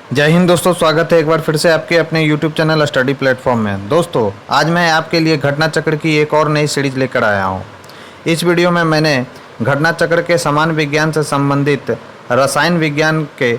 जय हिंद दोस्तों, स्वागत है एक बार फिर से आपके अपने YouTube चैनल स्टडी प्लेटफॉर्म में। दोस्तों, आज मैं आपके लिए घटना चक्र की एक और नई सीरीज लेकर आया हूं। इस वीडियो में मैंने घटना चक्र के समान विज्ञान से संबंधित रसायन विज्ञान के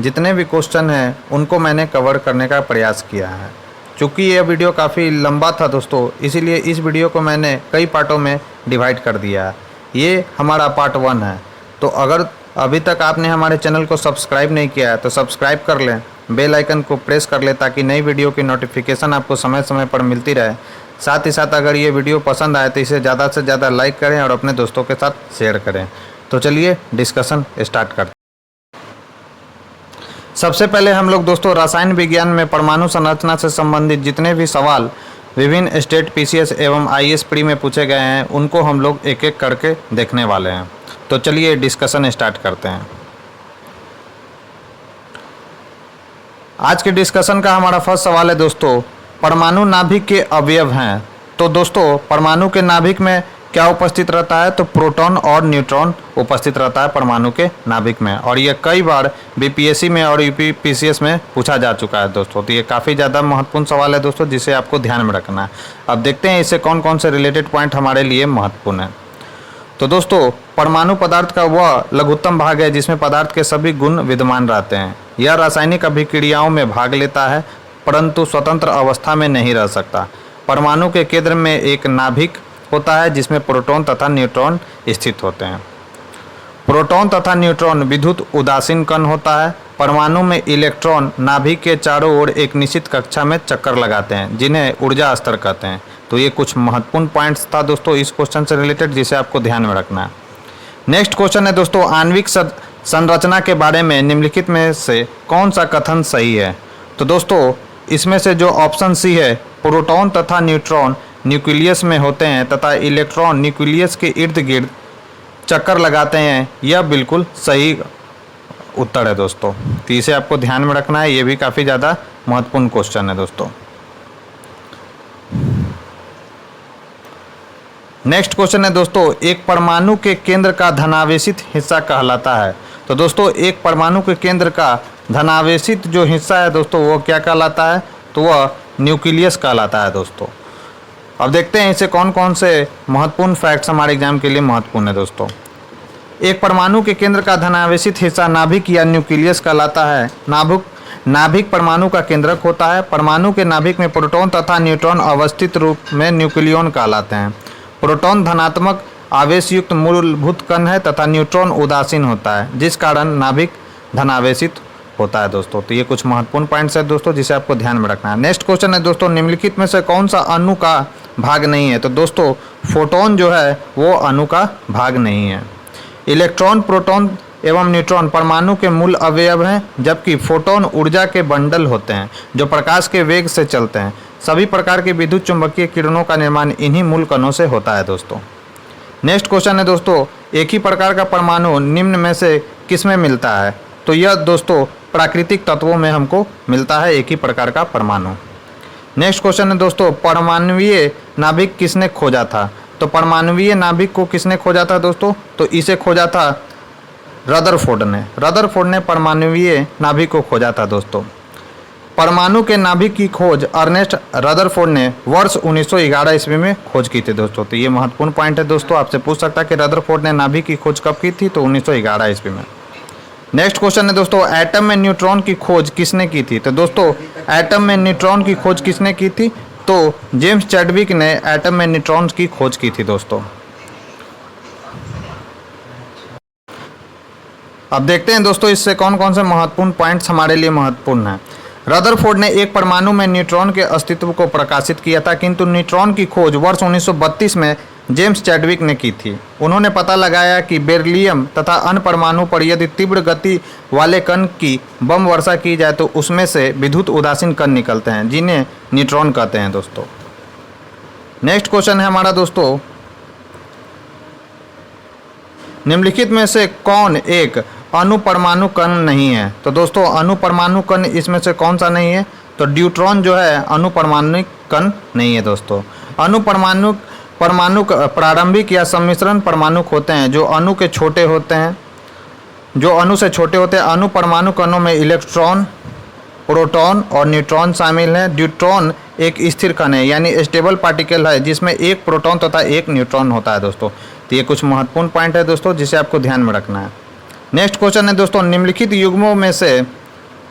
जितने भी क्वेश्चन हैं उनको मैंने कवर करने का प्रयास किया है। चूँकि यह वीडियो काफ़ी लंबा था दोस्तों, इसीलिए इस वीडियो को मैंने कई पार्टों में डिवाइड कर दिया है। ये हमारा पार्ट 1 है। तो अगर अभी तक आपने हमारे चैनल को सब्सक्राइब नहीं किया है तो सब्सक्राइब कर लें, बेल आइकन को प्रेस कर लें ताकि नई वीडियो की नोटिफिकेशन आपको समय समय पर मिलती रहे। साथ ही साथ अगर ये वीडियो पसंद आए तो इसे ज़्यादा से ज़्यादा लाइक करें और अपने दोस्तों के साथ शेयर करें। तो चलिए डिस्कशन स्टार्ट करते हैं। सबसे पहले हम लोग दोस्तों रसायन विज्ञान में परमाणु संरचना से संबंधित जितने भी सवाल विभिन्न स्टेट पीसीएस एवं आईएएस प्री में पूछे गए हैं उनको हम लोग एक एक करके देखने वाले हैं। तो चलिए डिस्कशन स्टार्ट करते हैं। आज के डिस्कशन का हमारा फर्स्ट सवाल है दोस्तों, परमाणु नाभिक के अवयव हैं। तो दोस्तों परमाणु के नाभिक में क्या उपस्थित रहता है? तो प्रोटॉन और न्यूट्रॉन उपस्थित रहता है परमाणु के नाभिक में, और ये कई बार बीपीएससी में और यूपीपीसीएस में पूछा जा चुका है दोस्तों। तो ये काफ़ी ज़्यादा महत्वपूर्ण सवाल है दोस्तों, जिसे आपको ध्यान में रखना है। अब देखते हैं इससे कौन कौन से रिलेटेड पॉइंट हमारे लिए महत्वपूर्ण है। तो दोस्तों परमाणु पदार्थ का वह लघुत्तम भाग है जिसमें पदार्थ के सभी गुण विद्यमान रहते हैं। यह रासायनिक अभिक्रियाओं में भाग लेता है परंतु स्वतंत्र अवस्था में नहीं रह सकता। परमाणु के केंद्र में एक नाभिक होता है जिसमें प्रोटॉन तथा न्यूट्रॉन स्थित होते हैं। प्रोटॉन तथा न्यूट्रॉन विद्युत उदासीन कण होता है। परमाणु में इलेक्ट्रॉन नाभिक के चारों ओर एक निश्चित कक्षा में चक्कर लगाते हैं जिन्हें ऊर्जा स्तर कहते हैं। तो ये कुछ महत्वपूर्ण पॉइंट्स था दोस्तों इस क्वेश्चन से रिलेटेड, जिसे आपको ध्यान में रखना है। नेक्स्ट क्वेश्चन है दोस्तों, आणविक संरचना के बारे में निम्नलिखित में से कौन सा कथन सही है? तो दोस्तों इसमें से जो ऑप्शन सी है, प्रोटॉन तथा न्यूट्रॉन न्यूक्लियस में होते हैं तथा इलेक्ट्रॉन न्यूक्लियस के इर्द गिर्द चक्कर लगाते हैं, यह बिल्कुल सही उत्तर है दोस्तों। तो इसे आपको ध्यान में रखना है, ये भी काफ़ी ज़्यादा महत्वपूर्ण क्वेश्चन है दोस्तों। नेक्स्ट क्वेश्चन है दोस्तों, एक परमाणु के केंद्र का धनावेशित हिस्सा कहलाता है। तो दोस्तों एक परमाणु के केंद्र का धनावेशित जो हिस्सा है दोस्तों वो क्या कहलाता है? तो वह न्यूक्लियस कहलाता है दोस्तों। अब देखते हैं इसे कौन कौन से महत्वपूर्ण फैक्ट्स हमारे एग्जाम के लिए महत्वपूर्ण है दोस्तों। एक परमाणु के केंद्र का धनावेशित हिस्सा नाभिक या न्यूक्लियस कहलाता है। नाभिक परमाणु का केंद्रक होता है। परमाणु के नाभिक में प्रोटॉन तथा न्यूट्रॉन अवस्थित रूप में न्यूक्लियॉन कहलाते हैं। प्रोटॉन धनात्मक आवेश युक्त मूलभूत कण है तथा न्यूट्रॉन उदासीन होता है, जिस कारण नाभिक धनावेशित होता है दोस्तों। तो ये कुछ महत्वपूर्ण पॉइंट्स है दोस्तों जिसे आपको ध्यान में रखना है। नेक्स्ट क्वेश्चन है दोस्तों, निम्नलिखित में से कौन सा अणु का भाग नहीं है? तो दोस्तों फोटोन जो है वो अणु का भाग नहीं है। इलेक्ट्रॉन, प्रोटॉन एवं न्यूट्रॉन परमाणु के मूल अवयव हैं, जबकि फोटोन ऊर्जा के बंडल होते हैं जो प्रकाश के वेग से चलते हैं। सभी प्रकार के विद्युत चुंबकीय किरणों का निर्माण इन्हीं मूल कणों से होता है दोस्तों। नेक्स्ट क्वेश्चन है दोस्तों, एक ही प्रकार का परमाणु निम्न में से किस में मिलता है? तो यह दोस्तों प्राकृतिक तत्वों में हमको मिलता है एक ही प्रकार का परमाणु। नेक्स्ट क्वेश्चन है दोस्तों, परमाणुवीय नाभिक किसने खोजा था? तो परमाणुवीय नाभिक को किसने खोजा था दोस्तों? तो इसे खोजा था रदरफोर्ड ने। रदरफोर्ड ने परमाणुवीय नाभिक को खोजा था दोस्तों। परमाणु के नाभिक की खोज अर्नेस्ट रदरफोर्ड ने वर्ष 1911 ईस्वी में खोज की थी दोस्तों। तो ये महत्वपूर्ण पॉइंट है दोस्तों, आपसे पूछ सकता है कि रदरफोर्ड ने नाभिक की खोज कब की थी? तो 1911 ईस्वी में। नेक्स्ट क्वेश्चन है दोस्तों, एटम में न्यूट्रॉन की खोज किसने की थी? तो दोस्तों एटम में न्यूट्रॉन की खोज किसने की थी? तो जेम्स चैडविक ने एटम में न्यूट्रॉन की खोज की थी दोस्तों। अब देखते हैं दोस्तों इससे कौन कौन से महत्वपूर्ण पॉइंट्स हमारे लिए महत्वपूर्ण हैं। रदरफोर्ड ने एक परमाणु में न्यूट्रॉन के अस्तित्व को प्रकाशित किया था, किंतु न्यूट्रॉन की खोज वर्ष 1932 में जेम्स चैडविक ने की थी। उन्होंने पता लगाया कि बेरिलियम तथा अन्य परमाणु पर यदि तीव्र गति वाले कण की बम वर्षा की जाए तो उसमें से विद्युत उदासीन कण निकलते हैं जिन्हें न्यूट्रॉन कहते हैं दोस्तों। नेक्स्ट क्वेश्चन है हमारा दोस्तों, निम्नलिखित में से कौन एक अणुपरमाणु कण नहीं है? तो दोस्तों अणुपरमाणु कण इसमें से कौन सा नहीं है? तो ड्यूट्रॉन जो है अणुपरमाणु कण नहीं है दोस्तों। अणुपरमाणु प्रारंभिक या सम्मिश्रण परमाणु होते हैं जो अणु के छोटे होते हैं, जो अणु से छोटे होते हैं। अणु परमाणु कणों में इलेक्ट्रॉन प्रोटॉन और न्यूट्रॉन शामिल हैं। ड्यूट्रॉन एक स्थिर कण है यानी स्टेबल पार्टिकल है जिसमें एक प्रोटॉन तथा एक न्यूट्रॉन होता है दोस्तों। तो ये कुछ महत्वपूर्ण पॉइंट है दोस्तों जिसे आपको ध्यान में रखना है। नेक्स्ट क्वेश्चन है दोस्तों, निम्नलिखित युग्मों में से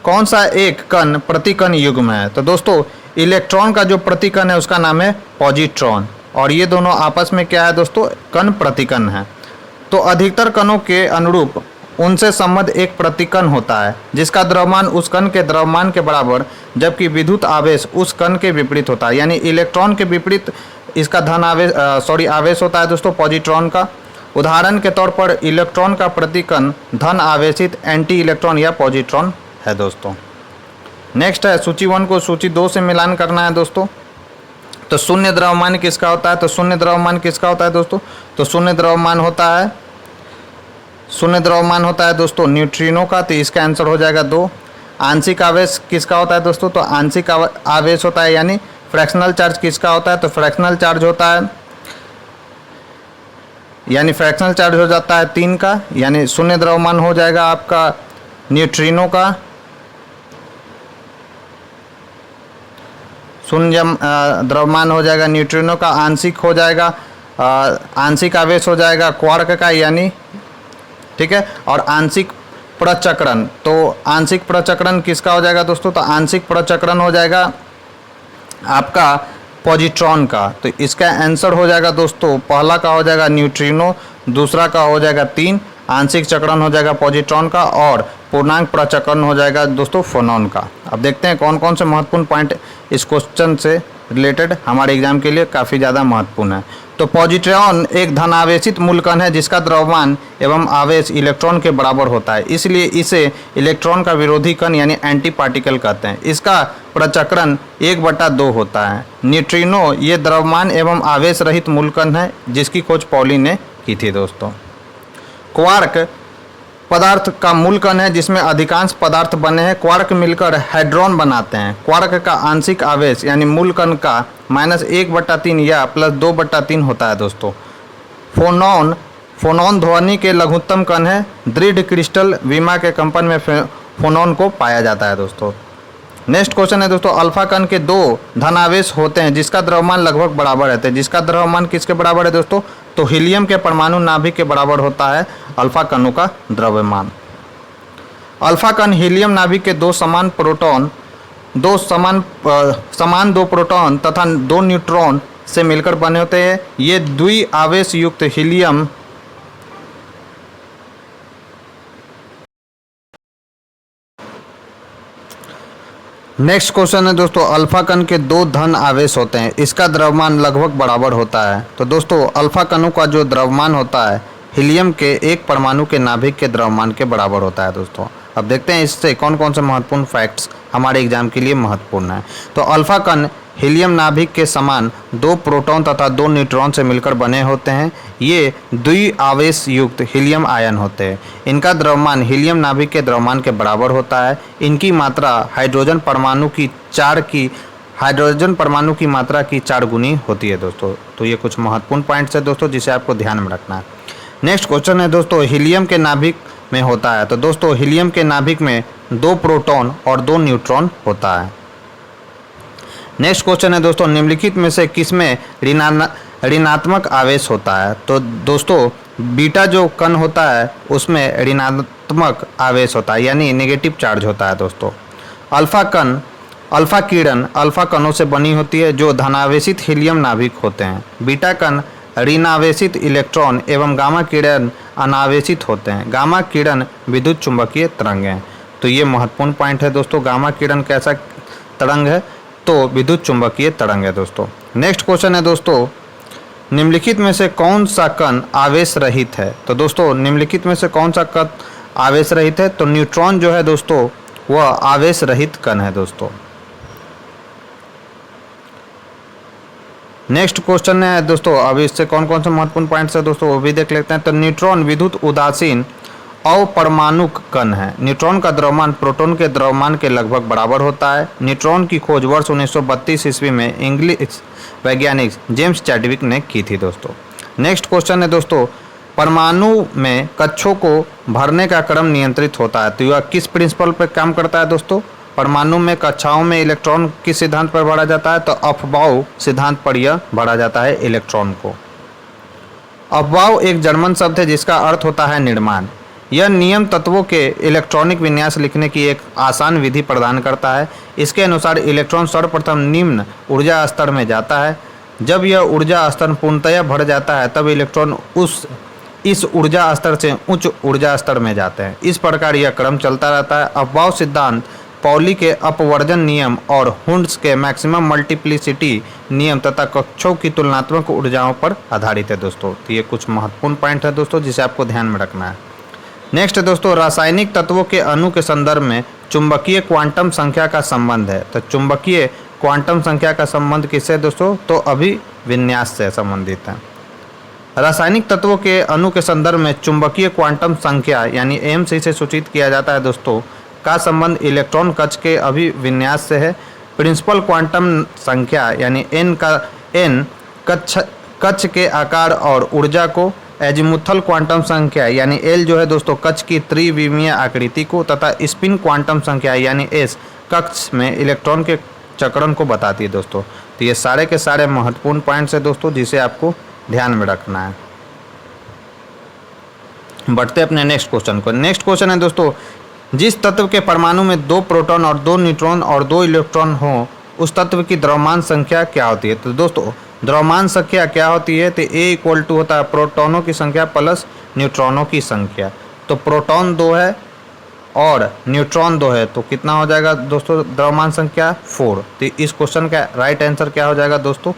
कौन सा एक कण प्रतिकण युग्म है? तो दोस्तों इलेक्ट्रॉन का जो प्रतिकण है उसका नाम है पॉजिट्रॉन, और ये दोनों आपस में क्या है दोस्तों? कण प्रतिकण है। तो अधिकतर कणों के अनुरूप उनसे संबद्ध एक प्रतिकण होता है जिसका द्रव्यमान उस कण के द्रव्यमान के बराबर, जबकि विद्युत आवेश उस कण के विपरीत होता है। यानी इलेक्ट्रॉन के विपरीत इसका धन आवेश आवेश होता है दोस्तों पॉजिट्रॉन का। उदाहरण के तौर पर इलेक्ट्रॉन का प्रतिकण धन आवेशित एंटी इलेक्ट्रॉन या पॉजिट्रॉन है दोस्तों। नेक्स्ट है सूची 1 को सूची 2 से मिलान करना है दोस्तों। तो शून्य द्रव्यमान किसका होता है? तो शून्य द्रव्यमान किसका होता है दोस्तों? तो शून्य द्रव्यमान होता है दोस्तों न्यूट्रिनो का। तो इसका आंसर हो जाएगा 2। आंशिक आवेश किसका होता है दोस्तों? तो आंशिक आवेश होता है यानी फ्रैक्शनल चार्ज किसका होता है? तो फ्रैक्शनल चार्ज होता है यानी फ्रैक्शनल चार्ज हो जाता है 3 का, यानी शून्य द्रव्यमान हो जाएगा आपका न्यूट्रिनो का। शून्य द्रव्यमान हो जाएगा न्यूट्रिनो का। आंशिक हो जाएगा आंशिक आवेश हो जाएगा क्वार्क का, यानी ठीक है। और आंशिक प्रचक्रण, तो आंशिक प्रचक्रण किसका हो जाएगा दोस्तों? तो आंशिक प्रचक्रण हो जाएगा आपका पॉजिट्रॉन का। तो इसका आंसर हो जाएगा दोस्तों, पहला का हो जाएगा न्यूट्रिनो, दूसरा का हो जाएगा 3, आंशिक चक्रण हो जाएगा पॉजिट्रॉन का, और पूर्णांक प्रचक्रण हो जाएगा दोस्तों फोनॉन का। अब देखते हैं कौन कौन से महत्वपूर्ण पॉइंट इस क्वेश्चन से रिलेटेड हमारे एग्जाम के लिए काफ़ी ज़्यादा महत्वपूर्ण है। तो पॉजिट्रॉन एक धनावेशित मूल कण है जिसका द्रव्यमान एवं आवेश इलेक्ट्रॉन के बराबर होता है, इसलिए इसे इलेक्ट्रॉन का विरोधी कण यानी एंटी पार्टिकल कहते हैं। इसका प्रचक्रण 1/2 होता है। न्यूट्रिनो ये द्रव्यमान एवं आवेश रहित मूल कण है जिसकी खोज पॉली ने की थी दोस्तों। क्वार्क पदार्थ का मूल कण है जिसमें अधिकांश पदार्थ बने हैं। क्वार्क मिलकर हाइड्रोन बनाते हैं। क्वार्क का आंशिक आवेश यानी मूल कण का -1/3 या +2/3 होता है दोस्तों। फोनॉन ध्वनि के लघुत्तम कण है। दृढ़ क्रिस्टल विमा के कंपन में फोनॉन को पाया जाता है दोस्तों। नेक्स्ट क्वेश्चन है दोस्तों, अल्फा कण के 2 धनावेश होते हैं जिसका द्रव्यमान लगभग बराबर रहते हैं। जिसका द्रव्यमान किसके बराबर है दोस्तों? तो हीलियम के परमाणु नाभिक के बराबर होता है अल्फा कणों का द्रव्यमान। अल्फा कण हीलियम नाभिक के 2 समान प्रोटॉन 2 प्रोटॉन तथा 2 न्यूट्रॉन से मिलकर बने होते हैं। ये द्विआवेश युक्त हीलियम नेक्स्ट क्वेश्चन है दोस्तों, अल्फा कण के 2 धन आवेश होते हैं, इसका द्रव्यमान लगभग बराबर होता है। तो दोस्तों अल्फा कणों का जो द्रव्यमान होता है हीलियम के एक परमाणु के नाभिक के द्रव्यमान के बराबर होता है दोस्तों। अब देखते हैं इससे कौन कौन से महत्वपूर्ण फैक्ट्स हमारे एग्जाम के लिए महत्वपूर्ण है। तो अल्फा कण हीलियम नाभिक के समान 2 प्रोटॉन तथा 2 न्यूट्रॉन से मिलकर बने होते हैं। ये द्विआवेश युक्त हीलियम आयन होते हैं। इनका द्रव्यमान हीलियम नाभिक के द्रव्यमान के बराबर होता है। इनकी मात्रा हाइड्रोजन परमाणु की मात्रा की 4 गुनी होती है दोस्तों। तो ये कुछ महत्वपूर्ण पॉइंट्स है दोस्तों जिसे आपको ध्यान में रखना है। नेक्स्ट क्वेश्चन है दोस्तों, हीलियम के नाभिक में होता है। तो दोस्तों हीलियम के नाभिक में 2 प्रोटॉन और 2 न्यूट्रॉन होता है। नेक्स्ट क्वेश्चन है दोस्तों, निम्नलिखित में से किसमें ऋणात्मक आवेश होता है? तो दोस्तों बीटा जो कण होता है उसमें ऋणात्मक आवेश होता है यानी नेगेटिव चार्ज होता है दोस्तों। अल्फा किरण अल्फा कणों से बनी होती है जो धनावेशित हीलियम नाभिक होते हैं। बीटा कण ऋणावेशित इलेक्ट्रॉन एवं गामा किरण अनावेशित होते हैं। गामा किरण विद्युत चुंबकीय तरंग हैं। तो ये महत्वपूर्ण पॉइंट है दोस्तों। गामा किरण कैसा तरंग है? तो विद्युत चुंबकीय तरंग है दोस्तों। नेक्स्ट क्वेश्चन है दोस्तों, निम्नलिखित में से कौन सा कण आवेश रहित है? तो दोस्तों निम्नलिखित में से कौन सा कण आवेश रहित है? तो न्यूट्रॉन जो है दोस्तों वह आवेश रहित कण है दोस्तों। नेक्स्ट क्वेश्चन है दोस्तों, अब इससे कौन कौन से महत्वपूर्ण पॉइंट्स है दोस्तों वो भी देख लेते हैं। तो न्यूट्रॉन विद्युत उदासीन अपरमाणुक कण है। न्यूट्रॉन का द्रव्यमान प्रोटॉन के द्रव्यमान के लगभग बराबर होता है। न्यूट्रॉन की खोज वर्ष 1932 ईस्वी में इंग्लिश वैज्ञानिक जेम्स चैडविक ने की थी दोस्तों। नेक्स्ट क्वेश्चन है दोस्तों, परमाणु में कक्षों को भरने का क्रम नियंत्रित होता है। तो यह किस प्रिंसिपल पर काम करता है दोस्तों? परमाणु में कक्षाओं में इलेक्ट्रॉन किस सिद्धांत पर भरा जाता है? तो अफबाउ सिद्धांत पर यह भरा जाता है इलेक्ट्रॉन को। अफबाउ एक जर्मन शब्द है जिसका अर्थ होता है निर्माण। यह नियम तत्वों के इलेक्ट्रॉनिक विन्यास लिखने की एक आसान विधि प्रदान करता है। इसके अनुसार इलेक्ट्रॉन सर्वप्रथम निम्न ऊर्जा स्तर में जाता है। जब यह ऊर्जा स्तर पूर्णतया भर जाता है तब इलेक्ट्रॉन इस ऊर्जा स्तर से उच्च ऊर्जा स्तर में जाते हैं। इस प्रकार यह क्रम चलता रहता है। अफबाउ सिद्धांत पॉली के अपवर्जन नियम और हुंड्स के मैक्सिमम मल्टीप्लिसिटी नियम तथा कक्षों की तुलनात्मक ऊर्जाओं पर आधारित है दोस्तों। तो ये कुछ महत्वपूर्ण पॉइंट है दोस्तों जिसे आपको ध्यान में रखना है। नेक्स्ट दोस्तों, रासायनिक तत्वों के अणु के संदर्भ में चुंबकीय क्वांटम संख्या का संबंध है। तो चुंबकीय क्वांटम संख्या का संबंध किससे दोस्तों? तो अभिविन्यास से संबंधित है। रासायनिक तत्वों के अणु के संदर्भ में चुंबकीय क्वांटम संख्या यानी एमसी से सूचित किया जाता है दोस्तों का संबंध इलेक्ट्रॉन कक्ष के अभिविन्यास से है। प्रिंसिपल क्वांटम संख्या यानी एन कक्ष के आकार और ऊर्जा को, एजिमुथल क्वांटम संख्या यानी एल जो है दोस्तों कक्ष की त्रिविमीय आकृति को, तथा स्पिन क्वांटम संख्या यानी एस कक्ष में इलेक्ट्रॉन के चक्रण को बताती है दोस्तों। तो ये सारे के सारे महत्वपूर्ण पॉइंट्स है दोस्तों जिसे आपको ध्यान में रखना है। बढ़ते अपने नेक्स्ट क्वेश्चन को। नेक्स्ट क्वेश्चन है दोस्तों, जिस तत्व के परमाणु में 2 प्रोटॉन और 2 न्यूट्रॉन और 2 इलेक्ट्रॉन हो उस तत्व की द्रव्यमान संख्या क्या होती है? तो दोस्तों द्रव्यमान संख्या क्या होती है? तो ए इक्वल टू होता है प्रोटॉनों की संख्या प्लस न्यूट्रॉनों की संख्या। तो प्रोटॉन 2 है और न्यूट्रॉन 2 है तो कितना हो जाएगा दोस्तों द्रव्यमान संख्या? 4। तो इस क्वेश्चन का राइट आंसर क्या हो जाएगा दोस्तों?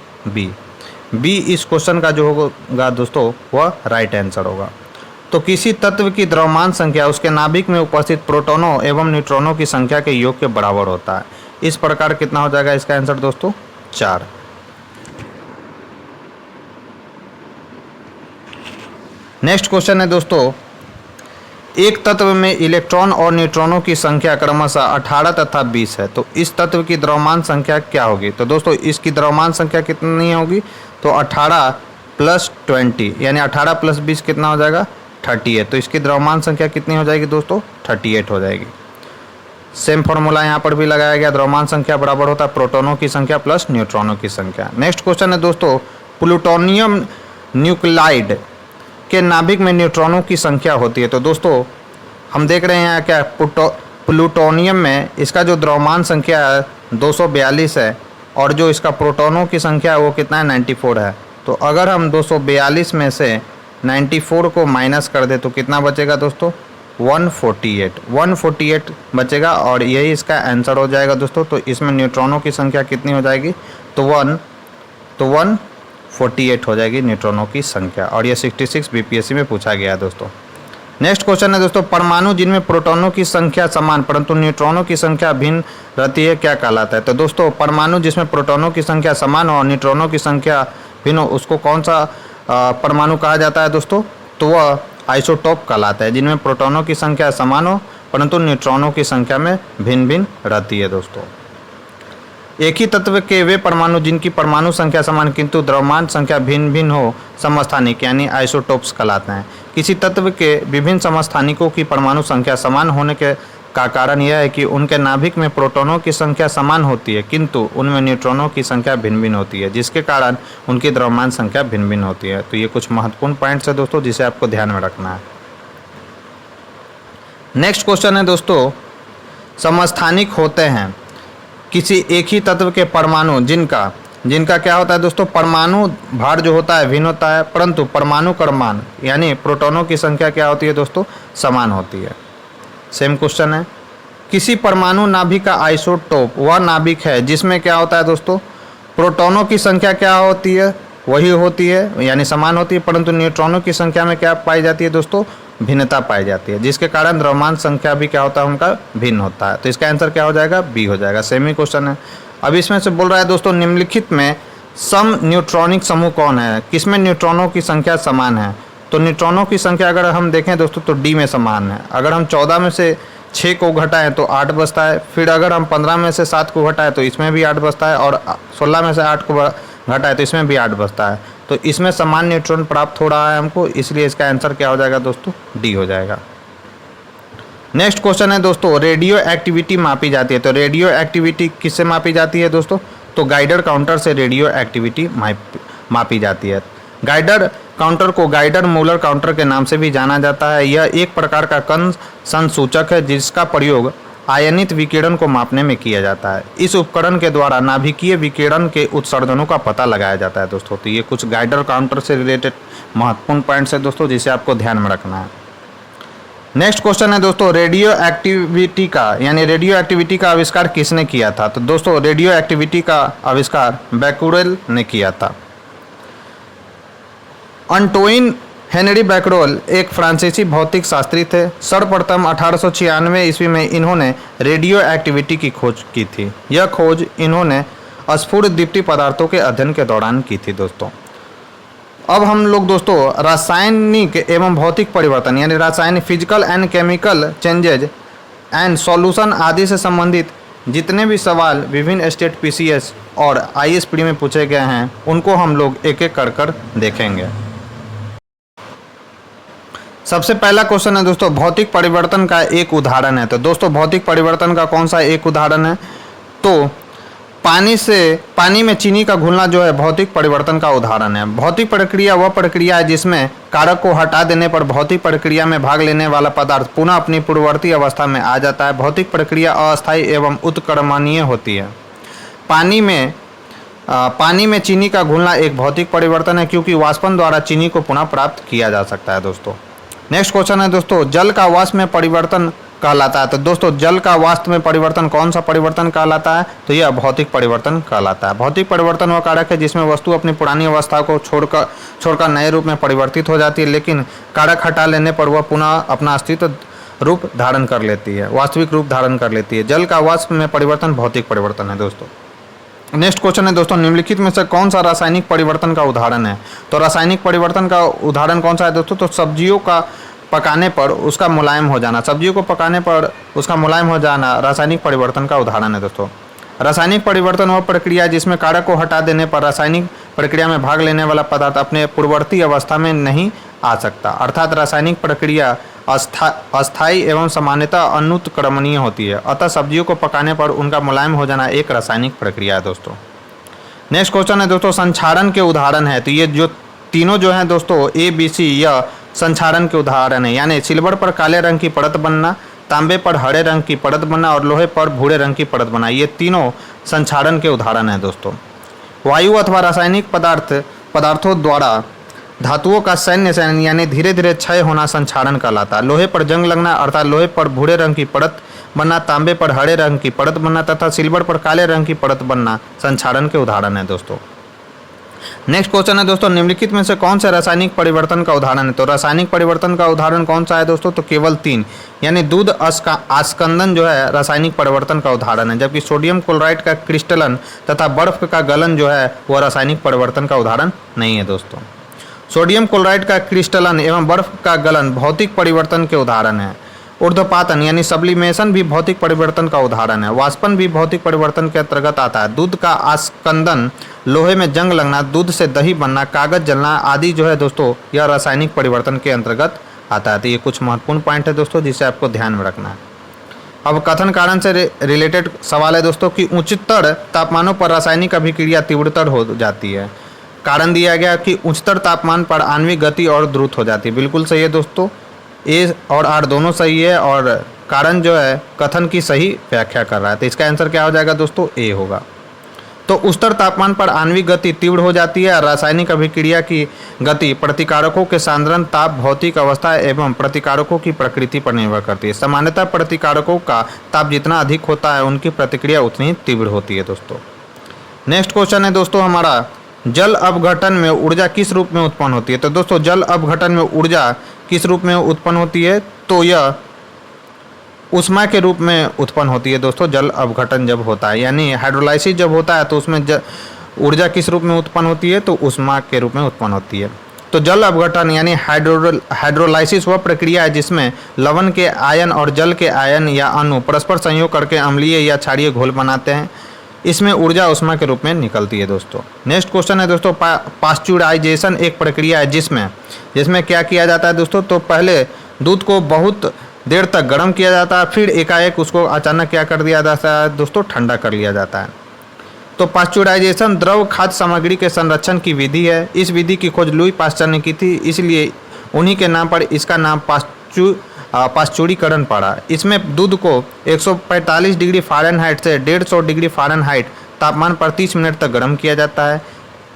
बी इस क्वेश्चन का जो होगा दोस्तों वह राइट आंसर होगा। तो किसी तत्व की द्रव्यमान संख्या उसके नाभिक में उपस्थित प्रोटॉनों एवं न्यूट्रॉनों की संख्या के योग के बराबर होता है। इस प्रकार कितना हो जाएगा इसका आंसर दोस्तों? 4। नेक्स्ट क्वेश्चन है दोस्तों, एक तत्व में इलेक्ट्रॉन और न्यूट्रॉनों की संख्या क्रमशः 18 तथा 20 है। तो इस तत्व की द्रव्यमान संख्या क्या होगी? तो दोस्तों इसकी द्रव्यमान संख्या कितनी होगी? तो 18 + 20 यानी 18 + 20 कितना हो जाएगा? 38। तो इसकी द्रव्यमान संख्या कितनी हो जाएगी दोस्तों? 38 हो जाएगी। सेम फॉर्मूला यहाँ पर भी लगाया गया। द्रव्यमान संख्या बराबर होता है प्रोटॉनों की संख्या प्लस न्यूट्रॉनों की संख्या। नेक्स्ट क्वेश्चन है दोस्तों, प्लूटोनियम न्यूक्लाइड के नाभिक में न्यूट्रॉनों की संख्या होती है। तो दोस्तों हम देख रहे हैं यहाँ क्या प्लूटोनियम में इसका जो द्रव्यमान संख्या है 242 है और जो इसका प्रोटॉनों की संख्या है वो कितना है? 94 है। तो अगर हम 242 में से 94 को माइनस कर दे तो कितना बचेगा दोस्तों? 148 बचेगा और यही इसका आंसर हो जाएगा दोस्तों। तो इसमें न्यूट्रॉनों की संख्या कितनी हो जाएगी? तो 148 हो जाएगी न्यूट्रॉनों की संख्या और ये 66 बीपीएससी में पूछा गया है दोस्तों। नेक्स्ट क्वेश्चन है दोस्तों, परमाणु जिनमें प्रोटॉनों की संख्या समान परंतु न्यूट्रॉनों की संख्या भिन्न रहती है क्या कहलाता है? तो दोस्तों परमाणु जिसमें प्रोटॉनों की संख्या समान हो और न्यूट्रॉनों की संख्या भिन्न हो उसको कौन सा परमाणु कहा जाता है दोस्तों? तो वह आइसोटोप कहलाता है। जिनमें प्रोटॉनों की संख्या समान हो परंतु न्यूट्रॉनों की संख्या में भिन्न भिन्न रहती है दोस्तों। एक ही तत्व के वे परमाणु जिनकी परमाणु संख्या समान किंतु द्रव्यमान संख्या भिन्न भिन्न हो समस्थानिक यानी आइसोटोप्स कहलाते हैं। किसी तत्व के विभिन्न समस्थानिकों की परमाणु संख्या समान होने के का कारण यह है कि उनके नाभिक में प्रोटॉनों की संख्या समान होती है किंतु उनमें न्यूट्रॉनों की संख्या भिन्न भिन्न होती है जिसके कारण उनकी द्रव्यमान संख्या भिन्न भिन्न होती है। तो ये कुछ महत्वपूर्ण पॉइंट्स है दोस्तों जिसे आपको ध्यान में रखना है। नेक्स्ट क्वेश्चन है दोस्तों, समस्थानिक होते हैं किसी एक ही तत्व के परमाणु जिनका क्या होता है दोस्तों? परमाणु भार जो होता है भिन्न होता है परंतु परमाणु क्रमांक यानी प्रोटॉनों की संख्या क्या होती है दोस्तों? समान होती है। सेम क्वेश्चन है, किसी परमाणु नाभिक का आइसोटोप वह नाभिक है जिसमें क्या होता है दोस्तों? प्रोटॉनों की संख्या क्या होती है? वही होती है यानी समान होती है परंतु न्यूट्रॉनों की संख्या में क्या पाई जाती है दोस्तों? भिन्नता पाई जाती है जिसके कारण द्रव्यमान संख्या भी क्या होता है उनका भिन्न होता है। तो इसका आंसर क्या हो जाएगा? बी हो जाएगा। सेम ही क्वेश्चन है। अब इसमें से बोल रहा है दोस्तों, निम्नलिखित में सम न्यूट्रॉनिक समूह कौन है? किसमें न्यूट्रॉनों की संख्या समान है? तो न्यूट्रॉनों की संख्या अगर हम देखें दोस्तों तो डी में समान है। अगर हम 14 में से 6 को घटाएं तो 8 बचता है। फिर अगर हम 15 में से 7 को घटाएं तो इसमें भी 8 बचता है और 16 में से 8 को घटाएं तो इसमें भी 8 बचता है। तो इसमें समान न्यूट्रॉन प्राप्त हो रहा है हमको, इसलिए इसका आंसर क्या हो जाएगा दोस्तों? डी हो जाएगा। नेक्स्ट क्वेश्चन है दोस्तों, रेडियो एक्टिविटी मापी जाती है। तो रेडियो एक्टिविटी किससे मापी जाती है दोस्तों? तो गाइडर काउंटर से रेडियो एक्टिविटी मापी जाती है। गाइडर काउंटर को गाइडर मूलर काउंटर के नाम से भी जाना जाता है। यह एक प्रकार का कण संसूचक है जिसका प्रयोग आयनित विकिरण को मापने में किया जाता है। इस उपकरण के द्वारा नाभिकीय विकिरण के उत्सर्जनों का पता लगाया जाता है दोस्तों। तो ये कुछ गाइडर काउंटर से रिलेटेड महत्वपूर्ण पॉइंट्स है दोस्तों, जिसे आपको ध्यान में रखना है। नेक्स्ट क्वेश्चन है दोस्तों, रेडियो एक्टिविटी का यानी रेडियो एक्टिविटी का आविष्कार किसने किया था? तो दोस्तों रेडियो एक्टिविटी का आविष्कार बैकुरेल ने किया था। अंटोइन हेनरी बैकरोल एक फ्रांसीसी भौतिक शास्त्री थे। सर्वप्रथम 1896 ईस्वी में इन्होंने रेडियो एक्टिविटी की खोज की थी। यह खोज इन्होंने स्फुर दीप्ति पदार्थों के अध्ययन के दौरान की थी दोस्तों। अब हम लोग दोस्तों रासायनिक एवं भौतिक परिवर्तन यानी रासायनिक physical and chemical changes and solution आदि से संबंधित जितने भी सवाल विभिन्न स्टेट पीसीएस और आईएसपीडी में पूछे गए हैं उनको हम लोग एक एक कर देखेंगे। सबसे पहला क्वेश्चन है दोस्तों, भौतिक परिवर्तन का एक उदाहरण है। तो दोस्तों भौतिक परिवर्तन का कौन सा एक उदाहरण है? तो पानी में चीनी का घुलना जो है भौतिक परिवर्तन का उदाहरण है। भौतिक प्रक्रिया वह प्रक्रिया है जिसमें कारक को हटा देने पर भौतिक प्रक्रिया में भाग लेने वाला पदार्थ पुनः अपनी पूर्ववर्ती अवस्था में आ जाता है। भौतिक प्रक्रिया अस्थायी एवं उत्क्रमणीय होती है। पानी में चीनी का घुलना एक भौतिक परिवर्तन है, क्योंकि वाष्पन द्वारा चीनी को पुनः प्राप्त किया जा सकता है दोस्तों। नेक्स्ट क्वेश्चन है दोस्तों, जल का वाष्प में परिवर्तन कहलाता है। तो दोस्तों जल का वाष्प में परिवर्तन कौन सा परिवर्तन कहलाता है? तो यह भौतिक परिवर्तन कहलाता है। भौतिक परिवर्तन वह कारक है जिसमें वस्तु अपनी पुरानी अवस्था को छोड़कर नए रूप में परिवर्तित हो जाती है, लेकिन कारक हटा लेने पर वह पुनः अपना अस्तित्व रूप धारण कर लेती है, वास्तविक रूप धारण कर लेती है। जल का वाष्प में परिवर्तन भौतिक परिवर्तन है दोस्तों। नेक्स्ट क्वेश्चन है दोस्तों, निम्नलिखित में से कौन सा रासायनिक परिवर्तन का उदाहरण है? तो रासायनिक परिवर्तन का उदाहरण कौन सा है दोस्तों? तो सब्जियों का पकाने पर उसका मुलायम हो जाना। सब्जियों को पकाने पर उसका मुलायम हो जाना रासायनिक परिवर्तन का उदाहरण है दोस्तों। रासायनिक परिवर्तन वह प्रक्रिया है जिसमें कारक को हटा देने पर रासायनिक प्रक्रिया में भाग लेने वाला पदार्थ अपने पूर्ववर्ती अवस्था में नहीं आ सकता। अर्थात रासायनिक प्रक्रिया अस्थायी एवं सामान्यतः अनुत्क्रमणीय होती है। अतः सब्जियों को पकाने पर उनका मुलायम हो जाना एक रासायनिक प्रक्रिया है दोस्तों। नेक्स्ट क्वेश्चन है दोस्तों, संक्षारण के उदाहरण है। तो ये जो तीनों जो हैं दोस्तों ABC यह संक्षारण के उदाहरण है। यानी सिल्वर पर काले रंग की परत बनना, तांबे पर हरे रंग की परत बनना और लोहे पर भूरे रंग की परत बनना, ये तीनों संक्षारण के उदाहरण हैं दोस्तों। वायु अथवा रासायनिक पदार्थों द्वारा धातुओं का सैन्य यानी धीरे धीरे क्षय होना संक्षारण कहलाता है। लोहे पर जंग लगना अर्थात लोहे पर भूरे रंग की परत बनना, तांबे पर हरे रंग की परत बनना तथा सिल्वर पर काले रंग की परत बनना संक्षारण के उदाहरण है दोस्तों। नेक्स्ट क्वेश्चन है दोस्तों, निम्नलिखित में से कौन से रासायनिक परिवर्तन का उदाहरण है? तो रासायनिक परिवर्तन का उदाहरण कौन सा है दोस्तों? तो केवल 3, यानी दूध आस्कंदन जो है रासायनिक परिवर्तन का उदाहरण है, जबकि सोडियम क्लोराइड का क्रिस्टलन तथा बर्फ का गलन जो है वह रासायनिक परिवर्तन का उदाहरण नहीं है दोस्तों। सोडियम क्लोराइड का क्रिस्टलन एवं बर्फ का गलन भौतिक परिवर्तन के उदाहरण है। ऊर्ध्वपातन यानी सब्लिमेशन भी भौतिक परिवर्तन का उदाहरण है। वाष्पन भी भौतिक परिवर्तन के अंतर्गत आता है। दूध का आस्कंदन, लोहे में जंग लगना, दूध से दही बनना, कागज जलना आदि जो है दोस्तों यह रासायनिक परिवर्तन के अंतर्गत आता है। तो ये कुछ महत्वपूर्ण पॉइंट है दोस्तों जिसे आपको ध्यान में रखना है। अब कथन कारण से रिलेटेड सवाल है दोस्तों कि उच्चतर तापमानों पर रासायनिक अभिक्रिया तीव्रतर हो जाती है। कारण दिया गया कि उच्चतर तापमान पर आणविक गति और द्रुत हो जाती है। बिल्कुल सही है दोस्तों, ए और आर दोनों सही है और कारण जो है कथन की सही व्याख्या कर रहा है। तो इसका आंसर क्या हो जाएगा दोस्तों? ए होगा। तो उच्चतर तापमान पर आणविक गति तीव्र हो जाती है। रासायनिक अभिक्रिया की गति प्रतिकारकों के सांद्रण, ताप, भौतिक अवस्था एवं प्रतिकारकों की प्रकृति पर निर्भर करती है। सामान्यतः प्रतिकारकों का ताप जितना अधिक होता है उनकी प्रतिक्रिया उतनी तीव्र होती है दोस्तों। नेक्स्ट क्वेश्चन है दोस्तों हमारा, जल अपघटन में ऊर्जा किस रूप में उत्पन्न होती है? तो दोस्तों जल अपघटन में ऊर्जा किस रूप में उत्पन्न होती है? तो यह उष्मा के रूप में उत्पन्न होती है दोस्तों। जल अपघटन जब होता है यानी हाइड्रोलाइसिस जब होता है तो उसमें ऊर्जा किस रूप में उत्पन्न होती है? तो उष्मा के रूप में उत्पन्न होती है। तो जल अपघटन यानी हाइड्रोलाइसिस वह प्रक्रिया है जिसमें लवण के आयन और जल के आयन या अणु परस्पर संयोग करके अम्लीय या क्षारीय घोल बनाते हैं। इसमें ऊर्जा उष्मा के रूप में निकलती है दोस्तों। नेक्स्ट क्वेश्चन है दोस्तों, पास्चुराइजेशन एक प्रक्रिया है जिसमें क्या किया जाता है दोस्तों? तो पहले दूध को बहुत देर तक गर्म किया जाता है, फिर एकाएक उसको अचानक क्या कर दिया जाता है दोस्तों, ठंडा कर लिया जाता है। तो पास्चुराइजेशन द्रव खाद्य सामग्री के संरक्षण की विधि है। इस विधि की खोज लुई पास्चर ने की थी, इसलिए उन्हीं के नाम पर इसका नाम पास्चुरीकरण पड़ा। इसमें दूध को 145 डिग्री फ़ारेनहाइट से 150 डिग्री फ़ारेनहाइट तापमान पर 30 मिनट तक गर्म किया जाता है।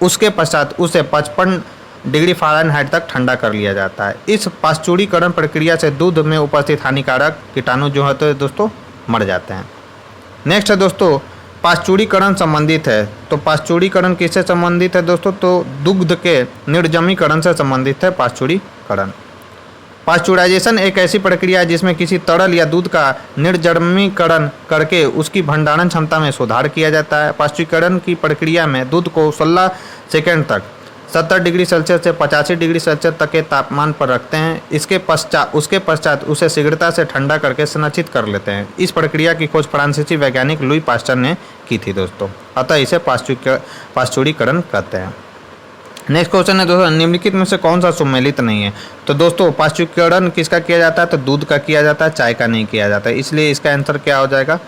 उसके पश्चात उसे 55 डिग्री फ़ारेनहाइट तक ठंडा कर लिया जाता है। इस पास्चुरीकरण प्रक्रिया से दूध में उपस्थित हानिकारक कीटाणु जो होते हैं दोस्तों मर जाते हैं। नेक्स्ट है दोस्तों पास्चुरीकरण संबंधित है। तो पास्चुरीकरण किससे संबंधित है दोस्तों, तो दुग्ध के निर्जमीकरण से संबंधित है पास्चुरीकरण। पास्चुराइजेशन एक ऐसी प्रक्रिया है जिसमें किसी तरल या दूध का निर्जमीकरण करके उसकी भंडारण क्षमता में सुधार किया जाता है। पास्चुरीकरण की प्रक्रिया में दूध को 16 सेकंड तक 70 डिग्री सेल्सियस से 85 डिग्री सेल्सियस तक के तापमान पर रखते हैं। उसके पश्चात उसे शीघ्रता से ठंडा करके संरक्षित कर लेते हैं। इस प्रक्रिया की खोज फ्रांसीसी वैज्ञानिक लुई पास्चर ने की थी दोस्तों, अतः इसे पास्चुरीकरण कहते हैं। नेक्स्ट क्वेश्चन है दोस्तों, निम्नलिखित में से कौन सा सुमेलित नहीं है। तो दोस्तों पास्चुरीकरण किसका किया जाता है, तो दूध का किया जाता है, चाय का नहीं किया जाता है। इसलिए इसका आंसर क्या हो जाएगा,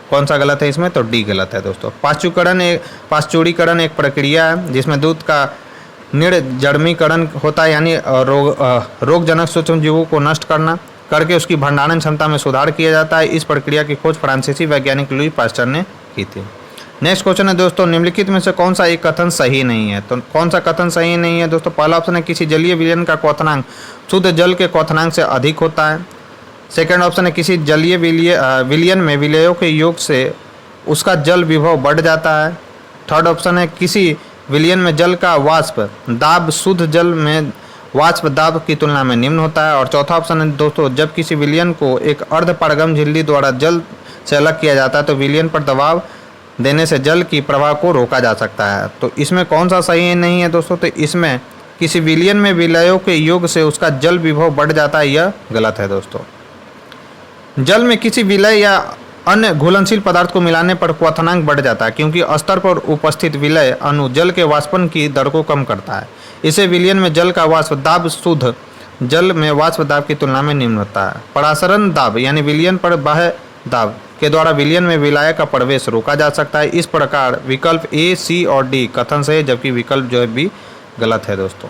कौन सा गलत है इसमें, तो डी गलत है दोस्तों। पास्चुरीकरण एक प्रक्रिया है जिसमें दूध का निर्जमीकरण होता है, यानी रोगजनक सूक्ष्मजीवों को नष्ट करके उसकी भंडारण क्षमता में सुधार किया जाता है। इस प्रक्रिया की खोज फ्रांसीसी वैज्ञानिक लुई पास्चर ने की थी। नेक्स्ट क्वेश्चन है दोस्तों, निम्नलिखित में से कौन सा एक कथन सही नहीं है। तो कौन सा कथन सही नहीं है दोस्तों, पहला ऑप्शन है किसी जलीय विलयन का क्वथनांक शुद्ध जल के क्वथनांक से अधिक होता है। सेकंड ऑप्शन है किसी जलीय विलयन में विलयों के योग से उसका जल विभव बढ़ जाता है। थर्ड ऑप्शन है किसी विलयन में जल का वाष्प दाब शुद्ध जल में वाष्प दाब की तुलना में निम्न होता है। और चौथा ऑप्शन है दोस्तों, जब किसी विलयन को एक अर्ध पारगम झिल्ली द्वारा जल से अलग किया जाता है तो विलयन पर दबाव देने से जल की प्रवाह को रोका जा सकता है। तो इसमें कौन सा सही नहीं है दोस्तों, तो इसमें किसी विलयन में विलयों के योग से उसका जल विभव बढ़ जाता है, यह गलत है दोस्तों। जल में किसी विलय या अन्य घुलनशील पदार्थ को मिलाने पर क्वथनांक बढ़ जाता है, क्योंकि स्तर पर उपस्थित विलय अणु जल के वाष्पन की दर को कम करता है। इसे विलयन में जल का वाष्प दाब शुद्ध जल में वाष्प दाब की तुलना में निम्न होता है। परासरण दाब यानी विलयन पर बाह्य दाब के द्वारा विलयन में विलायक का प्रवेश रोका जा सकता है। इस प्रकार विकल्प ए, सी और डी कथन सही है, जबकि विकल्प जो है बी गलत है दोस्तों।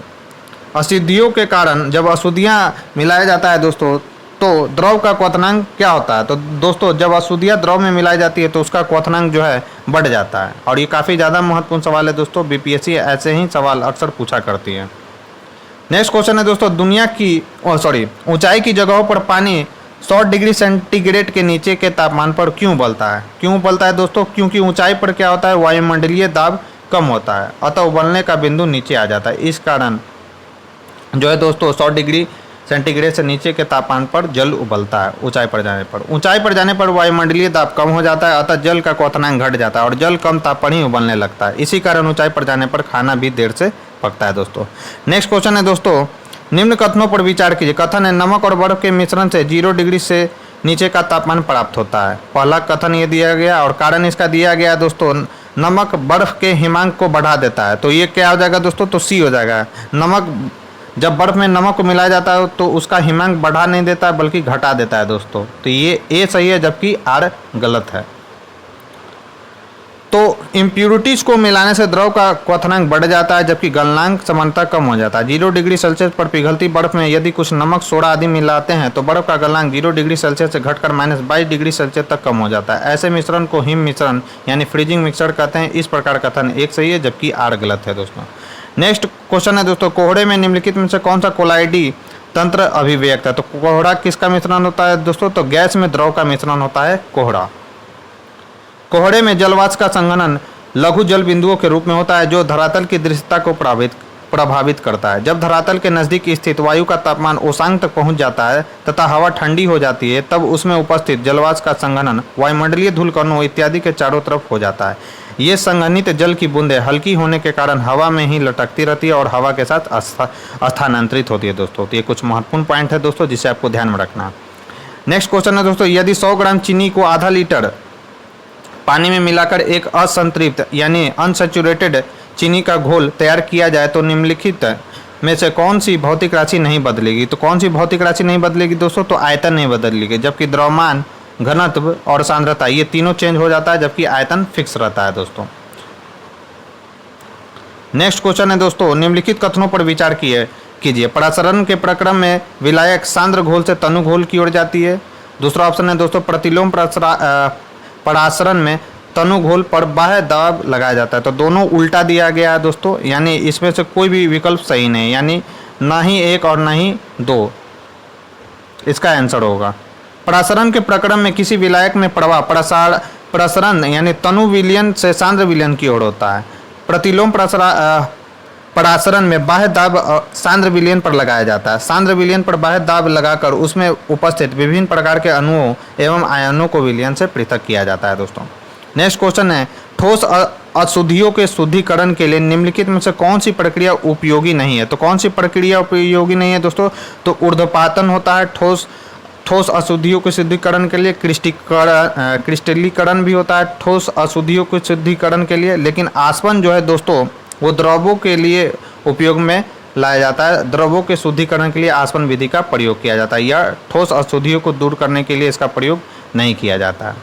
अशुद्धियों के कारण जब अशुद्धियाँ मिलाया जाता है दोस्तों तो द्रव का क्वथनांक क्या होता है, तो दोस्तों जब अशुद्धियाँ द्रव में मिलाई जाती है तो उसका क्वथनांक जो है बढ़ जाता है। और ये काफ़ी ज़्यादा महत्वपूर्ण सवाल है दोस्तों, बीपीएससी ऐसे ही सवाल अक्सर पूछा करती है। नेक्स्ट क्वेश्चन है दोस्तों, ऊंचाई की जगहों पर पानी 100 डिग्री सेंटीग्रेड के नीचे के तापमान पर क्यों उबलता है। क्यों उबलता है दोस्तों, क्योंकि ऊंचाई पर क्या होता है, वायुमंडलीय दाब कम होता है, अतः उबलने का बिंदु नीचे आ जाता है। इस कारण जो है दोस्तों 100 डिग्री सेंटीग्रेड से नीचे के तापमान पर जल उबलता है ऊंचाई पर जाने पर। ऊंचाई पर जाने पर वायुमंडलीय दाब कम हो जाता है, अतः जल का क्वथनांक घट जाता है और जल कम ताप पर ही उबलने लगता है। इसी कारण ऊंचाई पर जाने पर खाना भी देर से पकता है दोस्तों। नेक्स्ट क्वेश्चन है दोस्तों, निम्न कथनों पर विचार कीजिए। कथन है नमक और बर्फ के मिश्रण से 0 डिग्री से नीचे का तापमान प्राप्त होता है। पहला कथन ये दिया गया और कारण इसका दिया गया दोस्तों, नमक बर्फ के हिमांक को बढ़ा देता है। तो ये क्या हो जाएगा दोस्तों, तो सी हो जाएगा। नमक जब बर्फ में नमक को मिलाया जाता है तो उसका हिमांक बढ़ा नहीं देता है बल्कि घटा देता है दोस्तों। तो ये ए सही है, जबकि आर गलत है। तो इम्प्यूरिटीज को मिलाने से द्रव का क्वथनांक बढ़ जाता है, जबकि गलनांक समानता कम हो जाता है। 0 डिग्री सेल्सियस पर पिघलती बर्फ में यदि कुछ नमक, सोडा आदि मिलाते हैं तो बर्फ का गलनांक 0 डिग्री सेल्सियस से घटकर -22 डिग्री सेल्सियस तक कम हो जाता है। ऐसे मिश्रण को हिम मिश्रण यानी फ्रीजिंग मिक्सचर कहते हैं। इस प्रकार कथन एक सही है, जबकि आर गलत है दोस्तों। नेक्स्ट क्वेश्चन है दोस्तों, कोहड़े में निम्नलिखित में से कौन सा कोलाइडी तंत्र अभिव्यक्त है। तो कोहड़ा किसका मिश्रण होता है दोस्तों, तो गैस में द्रव का मिश्रण होता है कोहड़ा। कोहड़े में जलवाष्प का संघनन लघु जल बिंदुओं के रूप में होता है, जो धरातल की दृश्यता को प्रभावित करता है। जब धरातल के नज़दीक स्थित वायु का तापमान ओसांग तक पहुंच जाता है तथा हवा ठंडी हो जाती है, तब उसमें उपस्थित जलवाष्प का संघनन वायुमंडलीय धूल कणों इत्यादि के चारों तरफ हो जाता है। ये संघनित जल की बूंदें हल्की होने के कारण हवा में ही लटकती रहती है और हवा के साथ स्थानांतरित होती है दोस्तों। तो ये कुछ महत्वपूर्ण पॉइंट है दोस्तों, जिसे आपको ध्यान में रखना है। नेक्स्ट क्वेश्चन है दोस्तों, यदि 100 ग्राम चीनी को आधा लीटर पानी में मिलाकर एक असंतृप्त यानी अनसैचुरेटेड चीनी का घोल तैयार किया जाए तो निम्नलिखित में से कौन सी भौतिक राशि नहीं बदलेगी? तो कौन सी भौतिक राशि नहीं बदलेगी दोस्तों? तो आयतन नहीं बदलेगी, जबकि द्रव्यमान, घनत्व और सांद्रता ये तीनों चेंज हो जाता है, जबकि आयतन फिक्स रहता है दोस्तों। नेक्स्ट क्वेश्चन है दोस्तों, निम्नलिखित कथनों पर विचार कीजिए। परासरण के प्रक्रम में विलायक सांद्र घोल से तनु घोल की ओर जाती है। दूसरा ऑप्शन है दोस्तों, प्रतिलोम परासरण में तनु घोल पर बाह्य दबाव लगाया जाता है। तो दोनों उल्टा दिया गया है दोस्तों, यानी इसमें से कोई भी विकल्प सही नहीं, यानी ना ही एक और ना ही दो इसका आंसर होगा। परासरण के प्रक्रम में किसी विलायक में प्रवाह प्रसरण यानी तनु विलयन से सांद्र विलयन की ओर होता है। प्रतिलोम परासरण में बाह्य दाब सांद्र विलयन पर लगाया जाता है। सांद्र विलयन पर बाह्य दाब लगाकर उसमें उपस्थित विभिन्न प्रकार के अणुओं एवं आयनों को विलयन से पृथक किया जाता है दोस्तों। नेक्स्ट क्वेश्चन है, ठोस अशुद्धियों के शुद्धिकरण के लिए निम्नलिखित में से कौन सी प्रक्रिया उपयोगी नहीं है? तो कौन सी प्रक्रिया उपयोगी नहीं है दोस्तों? तो ऊर्ध्वपातन होता है ठोस अशुद्धियों के शुद्धिकरण के लिए। क्रिस्टलीकरण भी होता है ठोस अशुद्धियों के शुद्धिकरण के लिए। लेकिन आसवन जो है दोस्तों वो द्रवों के लिए उपयोग में लाया जाता है। द्रवों के शुद्धिकरण के लिए आसवन विधि का प्रयोग किया जाता है, या ठोस अशुद्धियों को दूर करने के लिए इसका प्रयोग नहीं किया जाता है।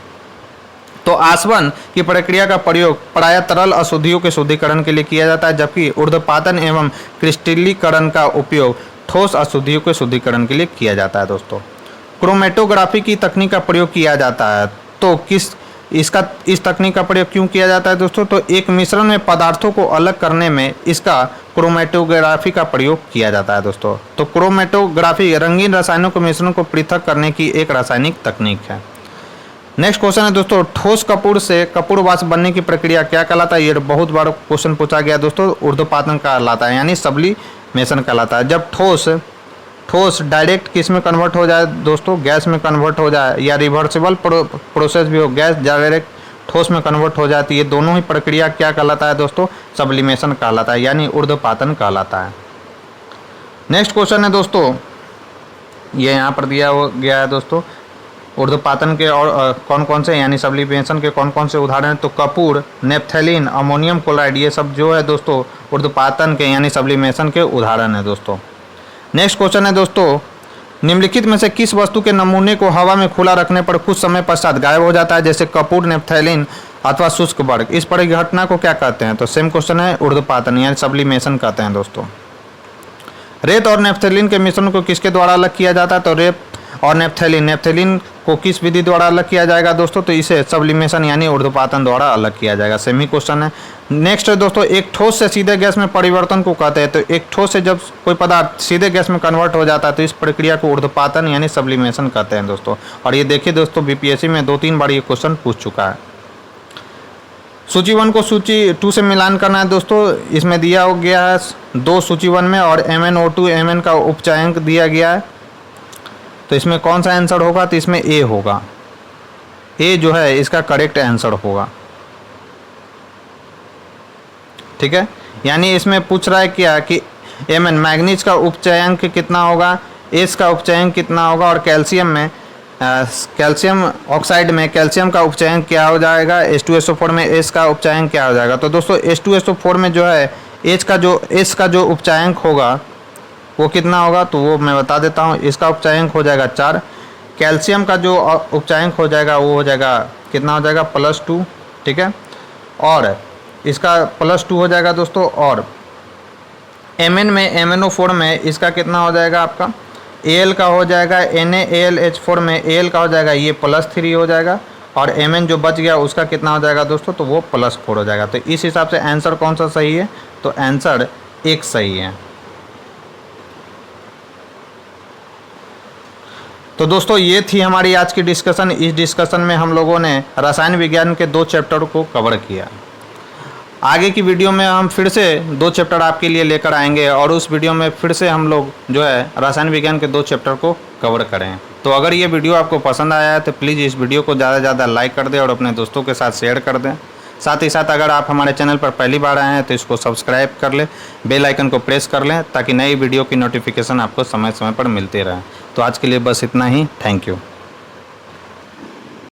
तो आसवन की प्रक्रिया का प्रयोग प्रायः तरल अशुद्धियों के शुद्धिकरण के लिए किया जाता है, जबकि ऊर्ध्वपातन एवं क्रिस्टलीकरण का उपयोग ठोस अशुद्धियों के शुद्धिकरण के लिए किया जाता है दोस्तों। क्रोमेटोग्राफी की तकनीक का प्रयोग किया जाता है। तो इस तकनीक का प्रयोग क्यों किया जाता है दोस्तों? तो एक मिश्रण में पदार्थों को अलग करने में इसका क्रोमेटोग्राफी का प्रयोग किया जाता है दोस्तों। तो क्रोमेटोग्राफी रंगीन रसायनों के मिश्रण को पृथक करने की एक रासायनिक तकनीक है। नेक्स्ट क्वेश्चन है दोस्तों, ठोस कपूर से कपूर वाष्प बनने की प्रक्रिया क्या कहलाता है? ये बहुत बार क्वेश्चन पूछा गया दोस्तों। ऊर्ध्वपातन कहलाता है, यानी सब्लिमेशन कहलाता है। जब ठोस डायरेक्ट किस में कन्वर्ट हो जाए दोस्तों? गैस में कन्वर्ट हो जाए, या रिवर्सिबल प्रोसेस भी हो, गैस डायरेक्ट ठोस में कन्वर्ट हो जाती है, दोनों ही प्रक्रिया क्या कहलाता है दोस्तों? सब्लिमेशन कहलाता है, यानी ऊर्ध्वपातन कहलाता है। नेक्स्ट क्वेश्चन है दोस्तों, ये यहाँ पर दिया गया है दोस्तों, ऊर्ध्वपातन के और कौन कौन से यानी सब्लिमेशन के कौन कौन से उदाहरण हैं? तो कपूर, नेफ्थेलिन, अमोनियम क्लोराइड ये सब जो है दोस्तों ऊर्ध्वपातन के यानी सब्लिमेशन के उदाहरण है दोस्तों। नेक्स्ट क्वेश्चन है दोस्तों, निम्नलिखित में से किस वस्तु के नमूने को हवा में खुला रखने पर कुछ समय पश्चात गायब हो जाता है, जैसे कपूर, नेफ्थेलिन अथवा शुष्क वर्ग? इस परिघटना को क्या कहते हैं? तो सेम क्वेश्चन है, ऊर्ध्वपातन यानी सब्लिमेशन कहते हैं दोस्तों। रेत और नेफ्थेलिन के मिश्रण को किसके द्वारा अलग किया जाता है? तो रेत और नेफ्थेलिन को किस विधि द्वारा अलग किया जाएगा दोस्तों? तो इसे सब्लिमेशन यानी ऊर्ध्वपातन द्वारा अलग किया जाएगा। सेम ही क्वेश्चन है। नेक्स्ट है दोस्तों, एक ठोस से सीधे गैस में परिवर्तन को कहते हैं। तो एक ठोस से जब कोई पदार्थ सीधे गैस में कन्वर्ट हो जाता है तो इस प्रक्रिया को ऊर्ध्वपातन यानी सब्लिमेशन कहते हैं दोस्तों। और ये देखिए दोस्तों, बीपीएससी में 2-3 बार ये क्वेश्चन पूछ चुका है। सूची 1 को सूची 2 से मिलान करना है दोस्तों। इसमें दिया गया है 2 सूची 1 में, और MnO2 Mn का उपचायक दिया गया है। तो इसमें कौन सा आंसर होगा? तो इसमें ए होगा। ए जो है इसका करेक्ट आंसर होगा, ठीक है। यानी इसमें पूछ रहा है क्या कि Mn मैग्नीज का उपचयंक कितना होगा, एस का उपचयंक कितना होगा, और कैल्शियम ऑक्साइड में कैल्शियम का उपचयंक क्या हो जाएगा, H2SO4 में एस का उपचयंक क्या हो जाएगा। तो दोस्तों H2SO4 में जो है एस का जो उपचयंक होगा वो कितना होगा? तो वो मैं बता देता हूँ। इसका उपचयंक हो जाएगा 4। कैल्शियम का जो उपचयंक हो जाएगा वो हो जाएगा कितना हो जाएगा? +2, ठीक है। और इसका +2 हो जाएगा दोस्तों। और Mn में MnO4 में इसका कितना हो जाएगा आपका? Al का हो जाएगा, NaAlH4 में Al का हो जाएगा ये +3 हो जाएगा, और Mn जो बच गया उसका कितना हो जाएगा दोस्तों? तो वो +4 हो जाएगा। तो इस हिसाब से आंसर कौन सा सही है? तो आंसर 1 सही है। तो दोस्तों ये थी हमारी आज की डिस्कशन। इस डिस्कशन में हम लोगों ने रसायन विज्ञान के 2 चैप्टर को कवर किया। आगे की वीडियो में हम फिर से 2 चैप्टर आपके लिए लेकर आएंगे, और उस वीडियो में फिर से हम लोग जो है रसायन विज्ञान के 2 चैप्टर को कवर करें। तो अगर ये वीडियो आपको पसंद आया है तो प्लीज़ इस वीडियो को ज़्यादा से ज़्यादा लाइक कर दें और अपने दोस्तों के साथ शेयर कर दें। साथ ही साथ अगर आप हमारे चैनल पर पहली बार आए हैं तो इसको सब्सक्राइब कर लें, बेल आइकन को प्रेस कर लें, ताकि नई वीडियो की नोटिफिकेशन आपको समय समय पर मिलते रहे। तो आज के लिए बस इतना ही। Thank you.